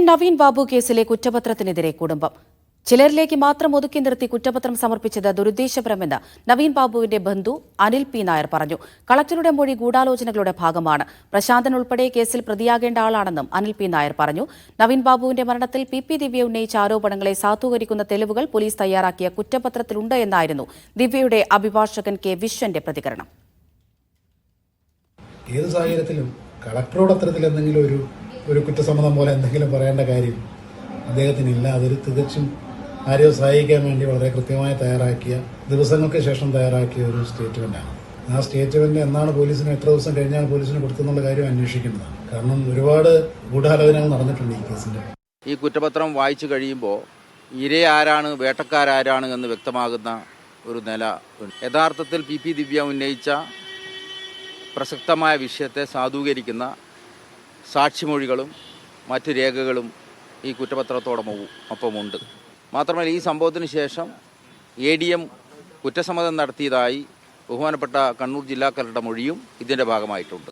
നവീൻ ബാബു കേസിലെ കുറ്റപത്രത്തിനെതിരെ കുടുംബം. ചിലരിലേക്ക് മാത്രം ഒതുക്കി നിർത്തി കുറ്റപത്രം സമർപ്പിച്ചത് ദുരുദ്ദേശപരമെന്ന് നവീൻ ബാബുവിന്റെ ബന്ധു അനിൽ പി നായർ പറഞ്ഞു. കളക്ടറുടെ മൊഴി ഗൂഢാലോചനകളുടെ ഭാഗമാണ്. പ്രശാന്തൻ ഉൾപ്പെടെ കേസിൽ പ്രതിയാകേണ്ട ആളാണെന്നും അനിൽ പി നായർ പറഞ്ഞു. നവീൻ ബാബുവിന്റെ മരണത്തിൽ പി ദിവ്യ ഉന്നയിച്ച ആരോപണങ്ങളെ സാധൂകരിക്കുന്ന തെളിവുകൾ പോലീസ് തയ്യാറാക്കിയ കുറ്റപത്രത്തിലുണ്ട് എന്നായിരുന്നു ദിവ്യയുടെ അഭിഭാഷകൻ കെ വിശ്വന്റെ പ്രതികരണം. ഏത് സാഹചര്യത്തിലും കളക്ടറോട് അത്തരത്തിൽ എന്തെങ്കിലും ഒരു കുറ്റസമ്മതം പോലെ എന്തെങ്കിലും പറയേണ്ട കാര്യം അദ്ദേഹത്തിനില്ല. അതൊരു തികച്ചും ആരെയോ സഹായിക്കാൻ വേണ്ടി വളരെ കൃത്യമായി തയ്യാറാക്കിയ, ദിവസങ്ങൾക്ക് ശേഷം തയ്യാറാക്കിയ ഒരു സ്റ്റേറ്റ്മെന്റാണ്. ആ സ്റ്റേറ്റ്മെന്റ് എന്നാണ് പോലീസിന്, എത്ര ദിവസം കഴിഞ്ഞാണ് പോലീസിന് കൊടുത്തെന്നുള്ള കാര്യം അന്വേഷിക്കേണ്ടതാണ്. കാരണം ഒരുപാട് ഗൂഢാലോചനകൾ നടന്നിട്ടുണ്ട് ഈ കേസിന്റെ. ഈ കുറ്റപത്രം വായിച്ചു കഴിയുമ്പോൾ ഇരയാരാണ്, വേട്ടക്കാരാരാണ് എന്ന് വ്യക്തമാകുന്ന ഒരു നില. യഥാർത്ഥത്തിൽ പി ദിവ്യ ഉന്നയിച്ച പ്രസക്തമായ വിഷയത്തെ സാധൂകരിക്കുന്ന സാക്ഷിമൊഴികളും മറ്റു രേഖകളും ഈ കുറ്റപത്രത്തോടൊപ്പമുണ്ട്. മാത്രമല്ല, ഈ സംഭവത്തിന് ശേഷം ADM കുറ്റസമ്മതം നടത്തിയതായി ബഹുമാനപ്പെട്ട കണ്ണൂർ ജില്ലാ കളക്ടറുടെ മൊഴിയും ഇതിൻ്റെ ഭാഗമായിട്ടുണ്ട്.